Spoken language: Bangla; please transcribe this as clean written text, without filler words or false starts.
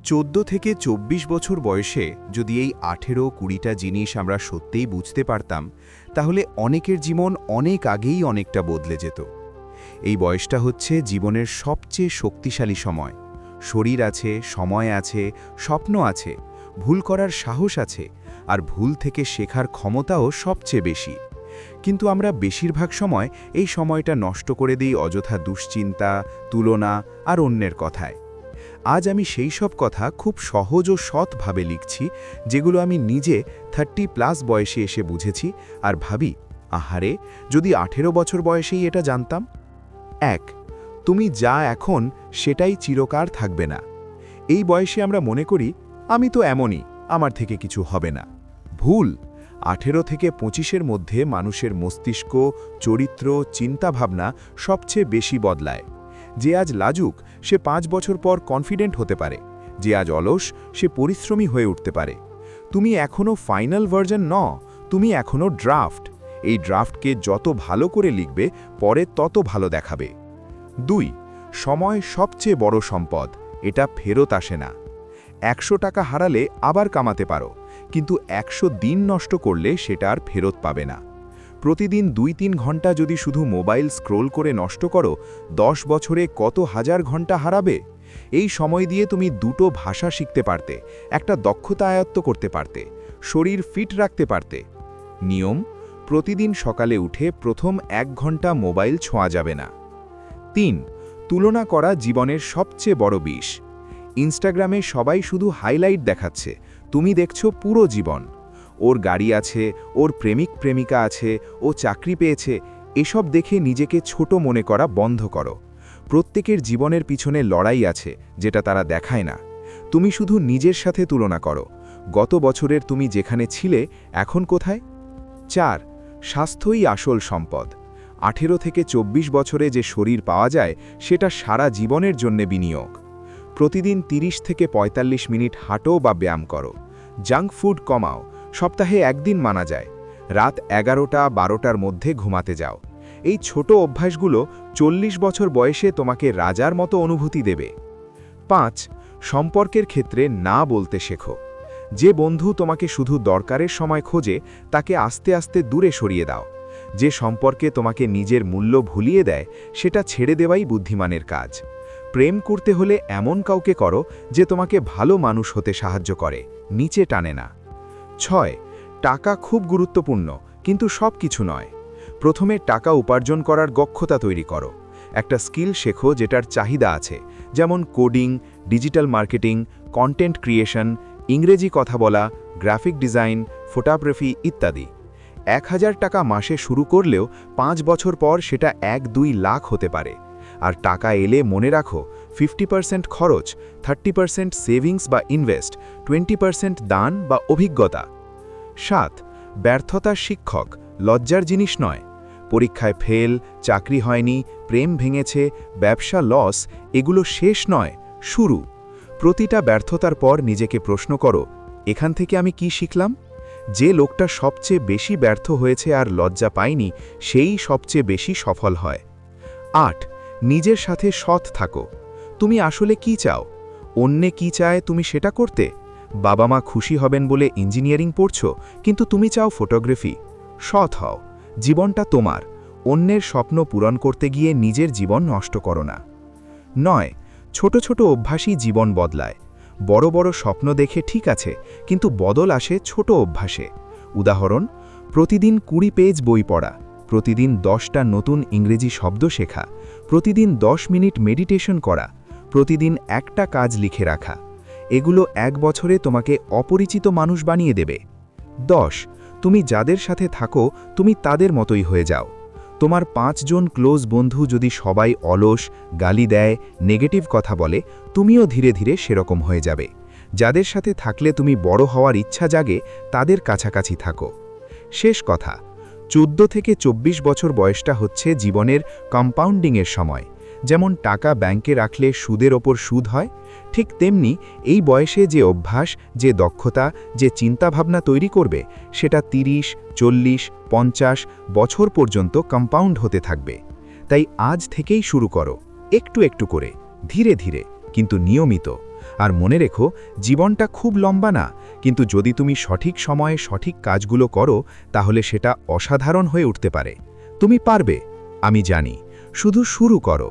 14 থেকে 24 বছর বয়সে যদি এই 18-20টা জিনিস আমরা সত্যিই বুঝতে পারতাম, তাহলে অনেকের জীবন অনেক আগেই অনেকটা বদলে যেত। এই বয়সটা হচ্ছে জীবনের সবচেয়ে শক্তিশালী সময়। শরীর আছে, সময় আছে, স্বপ্ন আছে, ভুল করার সাহস আছে, আর ভুল থেকে শেখার ক্ষমতাও সবচেয়ে বেশি। কিন্তু আমরা বেশিরভাগ সময় এই সময়টা নষ্ট করে দিই অযথা দুশ্চিন্তা, তুলনা আর অন্যের কথায়। আজ আমি সেই সব কথা খুব সহজ ও সৎভাবে লিখছি, যেগুলো আমি নিজে 30+ বয়সে এসে বুঝেছি আর ভাবি, আহারে, যদি 18 বছর বয়সেই এটা জানতাম। 1. তুমি যা এখন সেটাই চিরকাল থাকবে না। এই বয়সে আমরা মনে করি, আমি তো এমনই, আমার থেকে কিছু হবে না। ভুল। 18 থেকে 25-এর মধ্যে মানুষের মস্তিষ্ক, চরিত্র, চিন্তাভাবনা সবচেয়ে বেশি বদলায়। যে আজ লাজুক, সে 5 বছর পর কনফিডেন্ট হতে পারে। যে আজ অলস, সে পরিশ্রমী হয়ে উঠতে পারে। তুমি এখনও ফাইনাল ভার্জন নও, তুমি এখনও ড্রাফট। এই ড্রাফটকে যত ভালো করে লিখবে, পরে তত ভালো দেখাবে। 2. সময় সবচেয়ে বড় সম্পদ, এটা ফেরত আসে না। 100 টাকা হারালে আবার কামাতে পারো, কিন্তু 100 দিন নষ্ট করলে সেটা আর ফেরত পাবে না। প্রতিদিন 2-3 ঘন্টা যদি শুধু মোবাইল স্ক্রোল করে নষ্ট করো, 10 বছরে কত হাজার ঘন্টা হারাবে। এই সময় দিয়ে তুমি 2টো ভাষা শিখতে পারতে, একটা দক্ষতা আয়ত্ত করতে পারতে, শরীর ফিট রাখতে পারতে। নিয়ম: প্রতিদিন সকালে উঠে প্রথম 1 ঘন্টা মোবাইল ছোঁয়া যাবে না। 3. তুলনা করা জীবনের সবচেয়ে বড় বিষ। ইনস্টাগ্রামে সবাই শুধু হাইলাইট দেখাচ্ছে, তুমি দেখছো পুরো জীবন। ওর গাড়ি আছে, ওর প্রেমিকা আছে, ও চাকরি পেয়েছে, এসব দেখে নিজেকে ছোট মনে করা বন্ধ করো। প্রত্যেকের জীবনের পিছনে লড়াই আছে, যেটা তারা দেখায় না। তুমি শুধু নিজের সাথে তুলনা করো, গত বছরের তুমি যেখানে ছিলে এখন কোথায়। 4. স্বাস্থ্যই আসল সম্পদ। 18 থেকে 24 বছরে যে শরীর পাওয়া যায়, সেটা সারা জীবনের জন্য বিনিয়োগ। প্রতিদিন 30 থেকে 45 মিনিট হাঁটো বা ব্যায়াম করো। জাঙ্ক ফুড কমাও, সপ্তাহে একদিন মানা যায়। রাত 11টা-12টার মধ্যে ঘুমাতে যাও। এই ছোট অভ্যাসগুলো 40 বছর বয়সে তোমাকে রাজার মতো অনুভূতি দেবে। 5. সম্পর্কের ক্ষেত্রে না বলতে শেখো। যে বন্ধু তোমাকে শুধু দরকারের সময় খোঁজে, তাকে আস্তে আস্তে দূরে সরিয়ে দাও। যে সম্পর্কে তোমাকে নিজের মূল্য ভুলিয়ে দেয়, সেটা ছেড়ে দেওয়াই বুদ্ধিমানের কাজ। প্রেম করতে হলে এমন কাউকে করো যে তোমাকে ভালো মানুষ হতে সাহায্য করে, নিচে টানে না। 6. টাকা খুব গুরুত্বপূর্ণ, কিন্তু সব কিছু নয়। প্রথমে টাকা উপার্জন করার দক্ষতা তৈরি করো। একটা স্কিল শেখো যেটার চাহিদা আছে, যেমন coding, digital marketing, content creation, ইংরেজি কথা বলা, গ্রাফিক ডিজাইন, ফটোগ্রাফি ইত্যাদি। 1000 টাকা মাসে শুরু করলেও 5 বছর পর সেটা 1-2 লাখ হতে পারে। আর টাকা এলে মনে রাখো, 50% খরচ, 30% সেভিংস বা ইনভেস্ট, 20% দান বা অভিজ্ঞতা। 7. ব্যর্থতার শিক্ষক, লজ্জার জিনিস নয়। পরীক্ষায় ফেল, চাকরি হয়নি, প্রেম ভেঙেছে, ব্যবসা লস, এগুলো শেষ নয়, শুরু। প্রতিটা ব্যর্থতার পর নিজেকে প্রশ্ন করো, এখান থেকে আমি কি শিখলাম? যে লোকটা সবচেয়ে বেশি ব্যর্থ হয়েছে আর লজ্জা পায়নি, সেই সবচেয়ে বেশি সফল হয়। 8. নিজের সাথে সৎ থাকো। তুমি আসলে কি চাও? অন্যে কি চায় তুমি সেটা করতে? বাবা মা খুশি হবেন বলে ইঞ্জিনিয়ারিং পড়ছো, কিন্তু তুমি চাও ফটোগ্রাফি। সৎ হও, জীবনটা তোমার। অন্যের স্বপ্ন পূরণ করতে গিয়ে নিজের জীবন নষ্ট করো না। 9. ছোট ছোট অভ্যাসই জীবন বদলায়। বড় বড় স্বপ্ন দেখে ঠিক আছে, কিন্তু বদল আসে ছোট অভ্যাসে। উদাহরণ: প্রতিদিন 20 পেজ বই পড়া, প্রতিদিন 10টা নতুন ইংরেজি শব্দ শেখা, প্রতিদিন 10 মিনিট মেডিটেশন করা, প্রতিদিন একটা কাজ লিখে রাখা। এগুলো 1 বছরে তোমাকে অপরিচিত মানুষ বানিয়ে দেবে। 10. তুমি যাদের সাথে থাকো, তুমি তাদের মতোই হয়ে যাও। তোমার 5 জন ক্লোজ বন্ধু যদি সবাই অলস, গালি দেয়, নেগেটিভ কথা বলে, তুমিও ধীরে ধীরে সেরকম হয়ে যাবে। যাদের সাথে থাকলে তুমি বড় হওয়ার ইচ্ছা জাগে, তাদের কাছাকাছি থাকো। শেষ কথা: 14 থেকে 24 বছর বয়সটা হচ্ছে জীবনের কম্পাউন্ডিংয়ের সময়। যেমন টাকা ব্যাংকে রাখলে সুদের ওপর সুদ হয়, ঠিক তেমনি এই বয়সে যে অভ্যাস, যে দক্ষতা, যে চিন্তাভাবনা তৈরি করবে, সেটা 30, 40, 50 বছর পর্যন্ত কম্পাউন্ড হতে থাকবে। তাই আজ থেকেই শুরু করো, একটু একটু করে, ধীরে ধীরে, কিন্তু নিয়মিত। আর মনে রেখো, জীবনটা খুব লম্বা না, কিন্তু যদি তুমি সঠিক সময়ে সঠিক কাজগুলো করো তাহলে সেটা অসাধারণ হয়ে উঠতে পারে। তুমি পারবে, আমি জানি। শুধু শুরু করো।